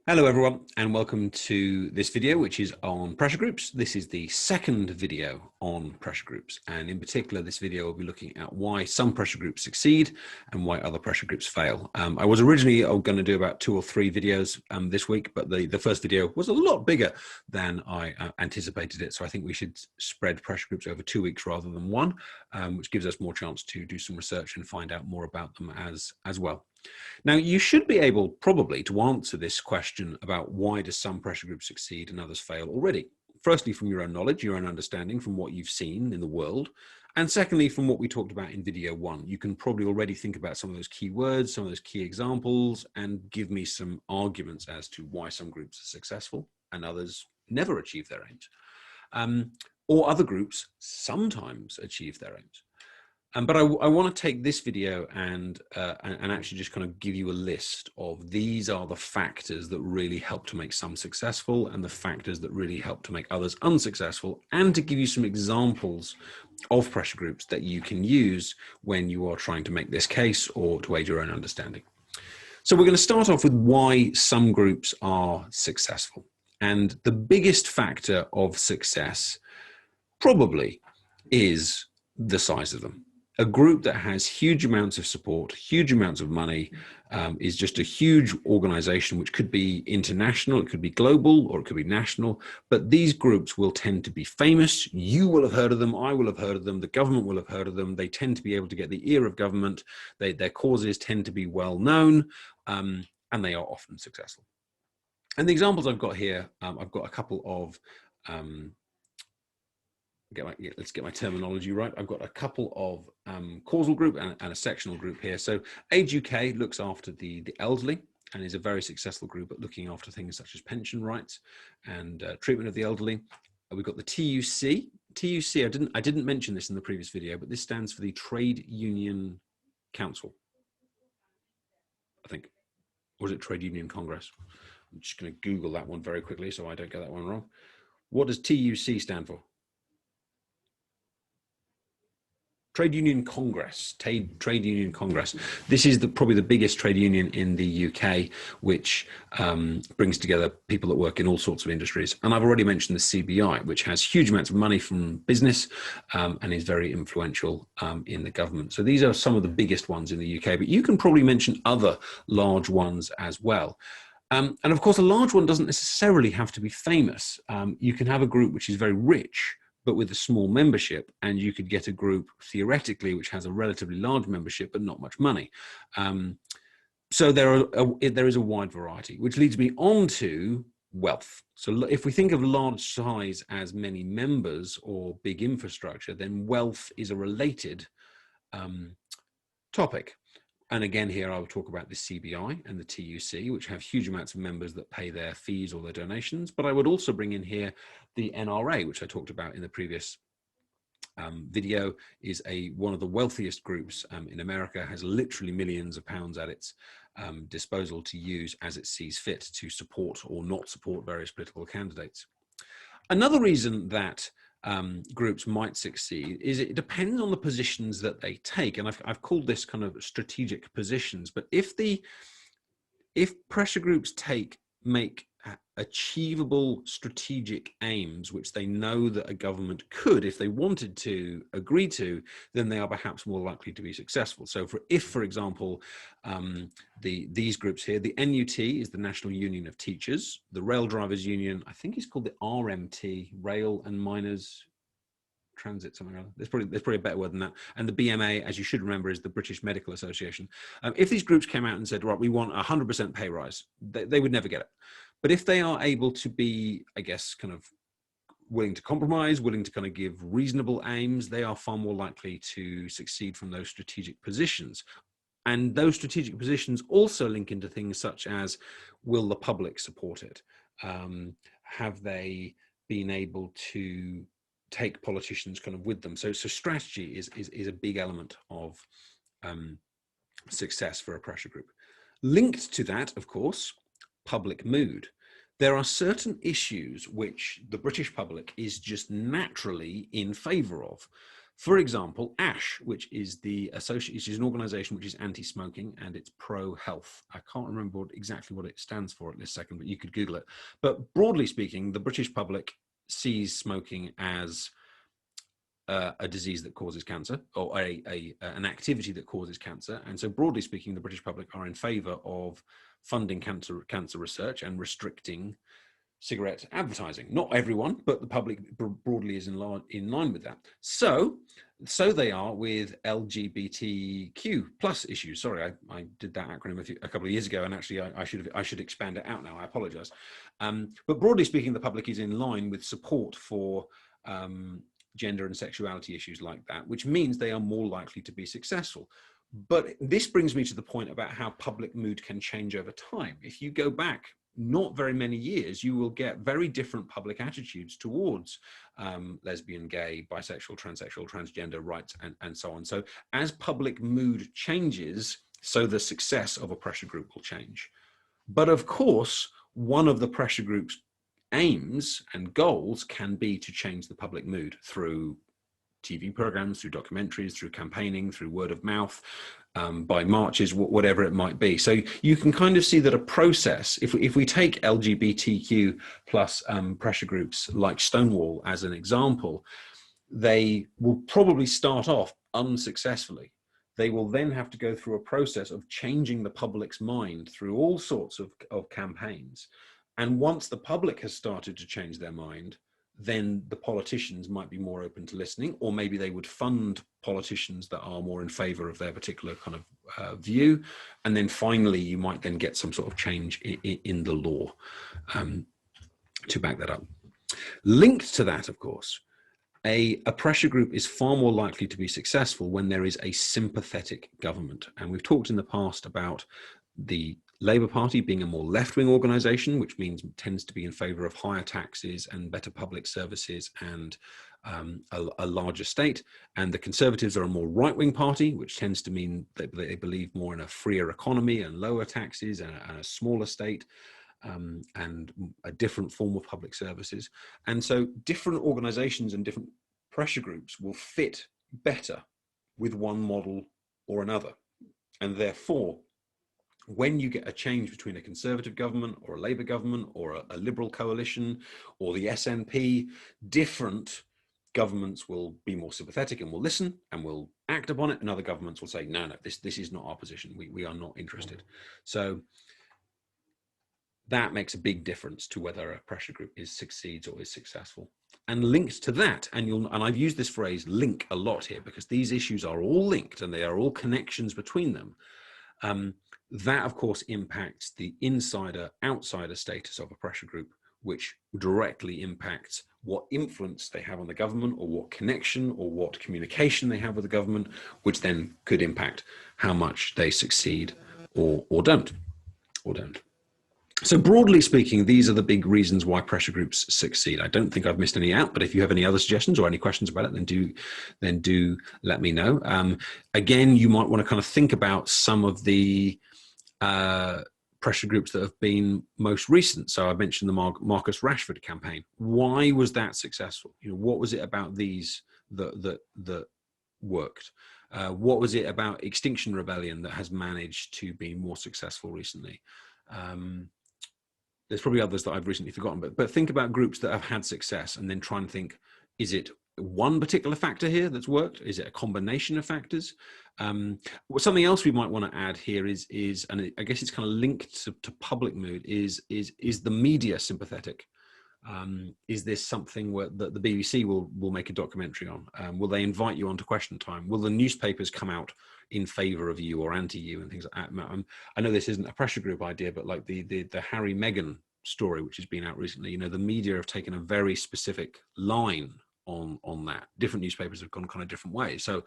Hello everyone, and welcome to this video, which is on pressure groups. This is the second video on pressure groups, and in particular, this video will be looking at why some pressure groups succeed and why other pressure groups fail. I was originally going to do about 2 or 3 videos this week, but the first video was a lot bigger than I anticipated it, so I think we should spread pressure groups over 2 weeks rather than one, which gives us more chance to do some research and find out more about them as well. Now, you should be able probably to answer this question about why do some pressure groups succeed and others fail already. Firstly, from your own knowledge, your own understanding from what you've seen in the world. And secondly, from what we talked about in video 1, you can probably already think about some of those key words, some of those key examples, and give me some arguments as to why some groups are successful and others never achieve their aims. Or other groups sometimes achieve their aims. But I want to take this video and actually just kind of give you a list of these are the factors that really help to make some successful and the factors that really help to make others unsuccessful, and to give you some examples of pressure groups that you can use when you are trying to make this case or to aid your own understanding. So we're going to start off with why some groups are successful. And the biggest factor of success probably is the size of them. A group that has huge amounts of support, huge amounts of money, is just a huge organization, which could be international, it could be global, or it could be national. But these groups will tend to be famous. You will have heard of them. I will have heard of them. The government will have heard of them. They tend to be able to get the ear of government. Their causes tend to be well known, and they are often successful. And the examples I've got here, I've got a couple of let's get my terminology right. I've got a couple of causal group and a sectional group here. So Age UK looks after the elderly and is a very successful group at looking after things such as pension rights and treatment of the elderly. We've got the TUC. TUC, I didn't mention this in the previous video, but this stands for the Trade Union Council, I think. Or is it Trade Union Congress? I'm just going to Google that one very quickly so I don't get that one wrong. What does TUC stand for? Trade Union Congress, Trade Union Congress. This is probably the biggest trade union in the UK, which brings together people that work in all sorts of industries. And I've already mentioned the CBI, which has huge amounts of money from business and is very influential in the government. So these are some of the biggest ones in the UK, but you can probably mention other large ones as well. And of course, a large one doesn't necessarily have to be famous. You can have a group which is very rich, but with a small membership, and you could get a group theoretically which has a relatively large membership but not much money. So there is a wide variety, which leads me on to wealth. So if we think of large size as many members or big infrastructure, then wealth is a related topic. And again, here I will talk about the CBI and the TUC, which have huge amounts of members that pay their fees or their donations. But I would also bring in here the NRA, which I talked about in the previous video, is one of the wealthiest groups in America, has literally millions of pounds at its disposal to use as it sees fit to support or not support various political candidates. Another reason that groups might succeed is it depends on the positions that they take, and I've called this kind of strategic positions. But if pressure groups make achievable strategic aims, which they know that a government could, if they wanted to, agree to, then they are perhaps more likely to be successful. So if, for example, these groups here, the NUT is the National Union of Teachers, the Rail Drivers Union, I think it's called the RMT, Rail and Miners Transit, something like that. There's probably a better word than that. And the BMA, as you should remember, is the British Medical Association. If these groups came out and said, right, we want 100% pay rise, they would never get it. But if they are able to be, I guess, kind of willing to compromise, willing to kind of give reasonable aims, they are far more likely to succeed from those strategic positions. And those strategic positions also link into things such as, will the public support it? Have they been able to take politicians kind of with them? So strategy is a big element of success for a pressure group. Linked to that, of course, public mood. There are certain issues which the British public is just naturally in favour of. For example, ASH, which is an organization which is anti-smoking and it's pro-health. I can't remember exactly what it stands for at this second, but you could Google it. But broadly speaking, the British public sees smoking as a disease that causes cancer, or an activity that causes cancer. And so broadly speaking, the British public are in favor of funding cancer research and restricting cigarette advertising. Not everyone, but the public broadly is in line with that. So they are with LGBTQ plus issues. Sorry, I did that acronym a couple of years ago, and actually I should expand it out now. I apologize. But broadly speaking, the public is in line with support for gender and sexuality issues like that, which means they are more likely to be successful. But this brings me to the point about how public mood can change over time. If you go back not very many years, you will get very different public attitudes towards lesbian, gay, bisexual, transsexual, transgender rights, and so on. So as public mood changes, so the success of a pressure group will change. But of course, one of the pressure group's aims and goals can be to change the public mood through TV programs, through documentaries, through campaigning, through word of mouth, by marches, whatever it might be. So you can kind of see that a process, if we take LGBTQ plus pressure groups like Stonewall as an example, they will probably start off unsuccessfully. They will then have to go through a process of changing the public's mind through all sorts of campaigns. And once the public has started to change their mind, then the politicians might be more open to listening, or maybe they would fund politicians that are more in favor of their particular kind of view. And then finally, you might then get some sort of change in the law to back that up. Linked to that, of course, a pressure group is far more likely to be successful when there is a sympathetic government. And we've talked in the past about the Labour Party being a more left-wing organisation, which means tends to be in favour of higher taxes and better public services and a larger state. And the Conservatives are a more right-wing party, which tends to mean that they believe more in a freer economy and lower taxes and a smaller state and a different form of public services. And so different organisations and different pressure groups will fit better with one model or another. And therefore, when you get a change between a Conservative government or a Labour government or a Liberal coalition or the SNP, different governments will be more sympathetic and will listen and will act upon it, and other governments will say, no, this is not our position. We are not interested. So that makes a big difference to whether a pressure group succeeds or is successful. And linked to that, and I've used this phrase link a lot here because these issues are all linked and they are all connections between them. That, of course, impacts the insider-outsider status of a pressure group, which directly impacts what influence they have on the government or what connection or what communication they have with the government, which then could impact how much they succeed or don't. So broadly speaking, these are the big reasons why pressure groups succeed. I don't think I've missed any out, but if you have any other suggestions or any questions about it, then do let me know. Again, you might want to kind of think about some of the pressure groups that have been most recent. So I mentioned the Marcus Rashford campaign. Why was that successful? What was it about these that worked? What was it about Extinction Rebellion that has managed to be more successful recently? There's probably others that I've recently forgotten, but think about groups that have had success and then try and think, is it one particular factor here that's worked? Is it a combination of factors? Something else we might want to add here is, and I guess it's kind of linked to public mood, is the media sympathetic? Is this something where the BBC will make a documentary on? Will they invite you onto Question Time? Will the newspapers come out in favor of you or anti you and things like that? I know this isn't a pressure group idea, but like the Harry Meghan story, which has been out recently, the media have taken a very specific line on that. Different newspapers have gone kind of different ways. So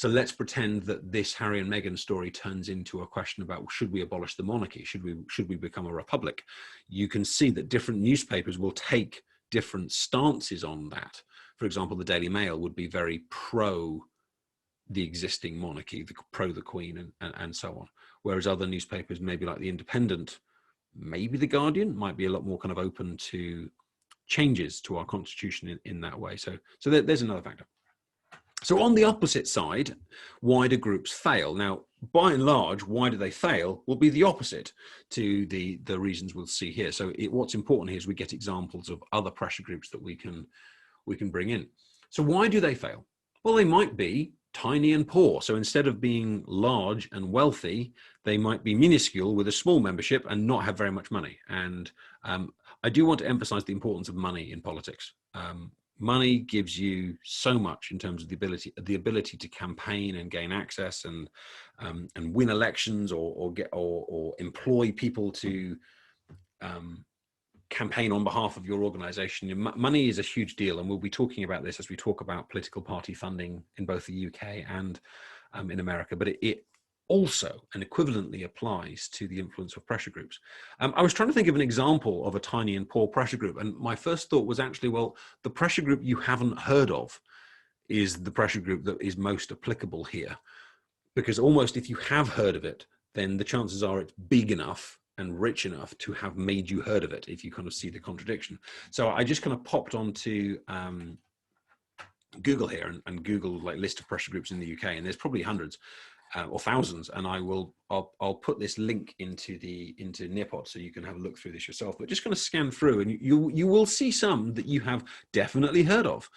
let's pretend that this Harry and Meghan story turns into a question about, should we abolish the monarchy? Should we become a republic? You can see that different newspapers will take different stances on that. For example, the Daily Mail would be very pro the existing monarchy, pro the Queen and so on. Whereas other newspapers, maybe like the Independent, maybe the Guardian, might be a lot more kind of open to changes to our constitution in that way. So there's another factor. So on the opposite side, why do groups fail? Now, by and large, why do they fail will be the opposite to the reasons we'll see here. So what's important here is we get examples of other pressure groups that we can bring in. So why do they fail? Well, they might be tiny and poor. So instead of being large and wealthy, they might be minuscule with a small membership and not have very much money. And I do want to emphasize the importance of money in politics. Money gives you so much in terms of the ability to campaign and gain access and win elections or employ people to campaign on behalf of your organization. Money is a huge deal, and we'll be talking about this as we talk about political party funding in both the UK and in America, but it also and equivalently applies to the influence of pressure groups. I was trying to think of an example of a tiny and poor pressure group, and my first thought was actually, well, the pressure group you haven't heard of is the pressure group that is most applicable here, because almost if you have heard of it, then the chances are it's big enough and rich enough to have made you heard of it, if you kind of see the contradiction. So I just kind of popped onto Google here and Googled like list of pressure groups in the UK, and there's probably hundreds or thousands, and I'll put this link into Nearpod so you can have a look through this yourself. But just going to scan through, and you will see some that you have definitely heard of.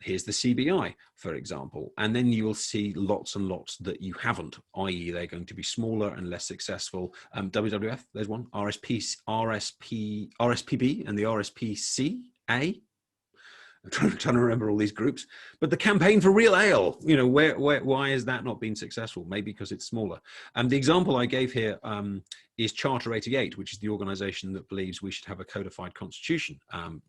Here's the CBI, for example, and then you will see lots and lots that you haven't, i.e. they're going to be smaller and less successful. WWF, there's one, RSPB and the RSPCA. I'm trying to remember all these groups, but the Campaign for Real Ale, you know, why has that not been successful? Maybe because it's smaller. The example I gave here is Charter 88, which is the organization that believes we should have a codified constitution.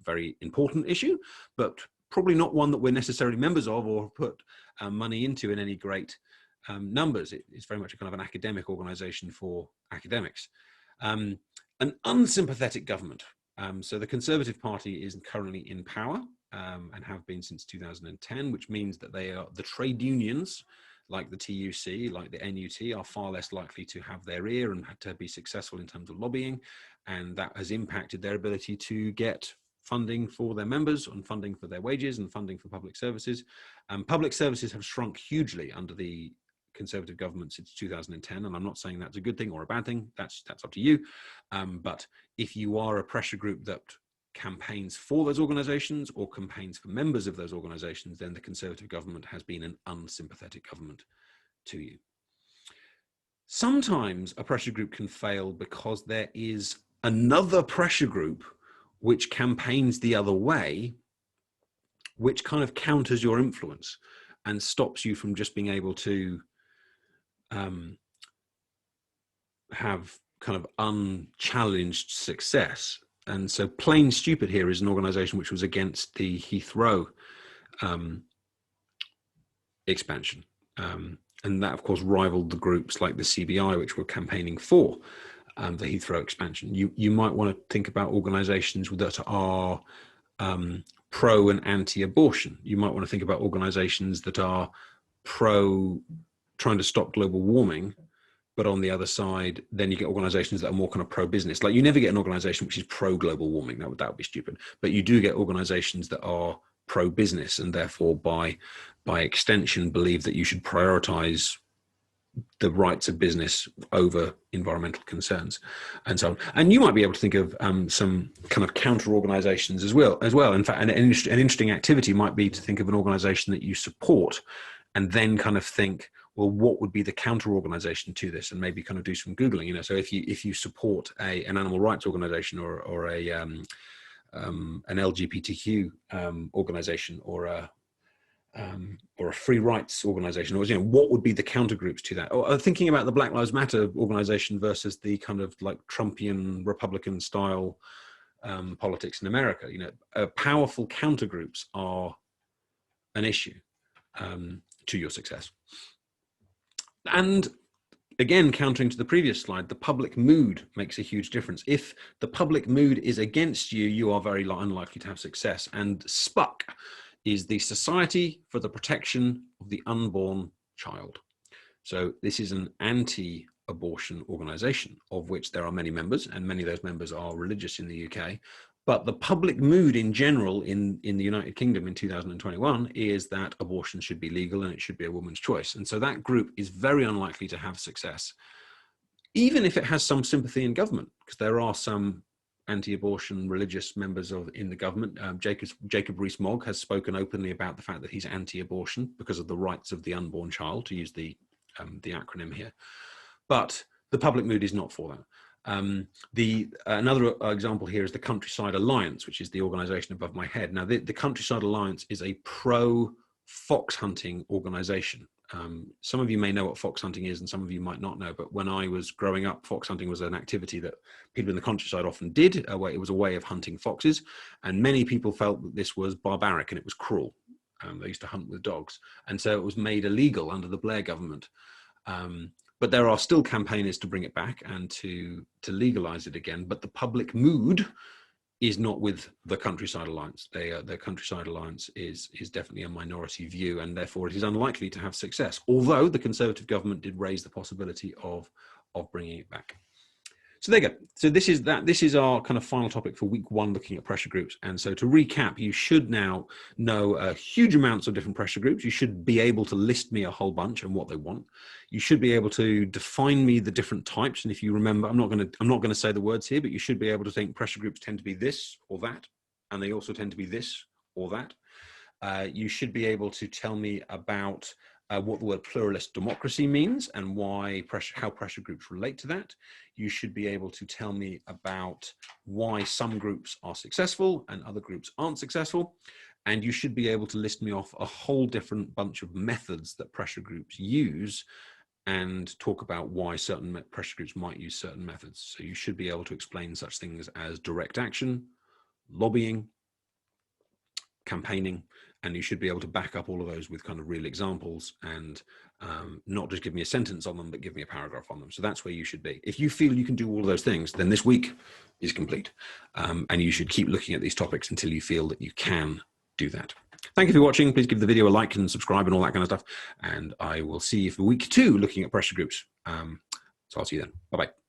Very important issue, but probably not one that we're necessarily members of or put money into in any great numbers. It's very much a kind of an academic organization for academics. An unsympathetic government. So the Conservative Party is currently in power. And have been since 2010, which means that the trade unions, like the TUC, like the NUT, are far less likely to have their ear and to be successful in terms of lobbying, and that has impacted their ability to get funding for their members and funding for their wages and funding for public services. Public services have shrunk hugely under the Conservative government since 2010, and I'm not saying that's a good thing or a bad thing. That's up to you. But if you are a pressure group that campaigns for those organizations or campaigns for members of those organizations, then the Conservative government has been an unsympathetic government to you. Sometimes a pressure group can fail because there is another pressure group which campaigns the other way, which kind of counters your influence and stops you from just being able to have kind of unchallenged success. And so Plain Stupid here is an organization which was against the Heathrow expansion. And that, of course, rivaled the groups like the CBI, which were campaigning for the Heathrow expansion. You might want to think about organizations that are pro and anti-abortion. You might want to think about organizations that are pro trying to stop global warming, but on the other side, then you get organizations that are more kind of pro-business. Like you never get an organization which is pro-global warming. That would be stupid. But you do get organizations that are pro-business and therefore by extension believe that you should prioritize the rights of business over environmental concerns and so on. And you might be able to think of some kind of counter organizations as well. In fact, an interesting activity might be to think of an organization that you support and then kind of think, well, what would be the counter organization to this, and maybe kind of do some Googling, you know. So if you support an animal rights organization or an LGBTQ organization or a free rights organization, or, you know, what would be the counter groups to that? Or thinking about the Black Lives Matter organization versus the kind of like Trumpian Republican style politics in America, you know, powerful counter groups are an issue to your success. And again, countering to the previous slide, the public mood makes a huge difference. If the public mood is against you, you are very unlikely to have success. And SPUC is the Society for the Protection of the Unborn Child. So this is an anti-abortion organization of which there are many members, and many of those members are religious in the UK. But the public mood in general in the United Kingdom in 2021 is that abortion should be legal and it should be a woman's choice. And so that group is very unlikely to have success, even if it has some sympathy in government, because there are some anti-abortion religious members in the government. Jacob Rees-Mogg has spoken openly about the fact that he's anti-abortion because of the rights of the unborn child, to use the acronym here. But the public mood is not for that. Another example here is the Countryside Alliance, which is the organization above my head. Now, the Countryside Alliance is a pro-fox hunting organization. Some of you may know what fox hunting is and some of you might not know, but when I was growing up, fox hunting was an activity that people in the countryside often did. It was a way of hunting foxes, and many people felt that this was barbaric and it was cruel. They used to hunt with dogs, and so it was made illegal under the Blair government. But there are still campaigners to bring it back and to legalize it again. But the public mood is not with the Countryside Alliance. The Countryside Alliance is definitely a minority view, and therefore it is unlikely to have success. Although the Conservative government did raise the possibility of bringing it back. So there you go. So this is our kind of final topic for week 1, looking at pressure groups. And so to recap, you should now know huge amounts of different pressure groups. You should be able to list me a whole bunch and what they want. You should be able to define me the different types. And if you remember, I'm not going to say the words here, but you should be able to think pressure groups tend to be this or that, and they also tend to be this or that. You should be able to tell me about what the word pluralist democracy means and how pressure groups relate to that. You should be able to tell me about why some groups are successful and other groups aren't successful. And you should be able to list me off a whole different bunch of methods that pressure groups use and talk about why certain pressure groups might use certain methods. So you should be able to explain such things as direct action, lobbying, campaigning, and you should be able to back up all of those with kind of real examples and not just give me a sentence on them, but give me a paragraph on them. So that's where you should be. If you feel you can do all of those things, then this week is complete. And you should keep looking at these topics until you feel that you can do that. Thank you for watching. Please give the video a like and subscribe and all that kind of stuff. And I will see you for week 2 looking at pressure groups. So I'll see you then. Bye-bye.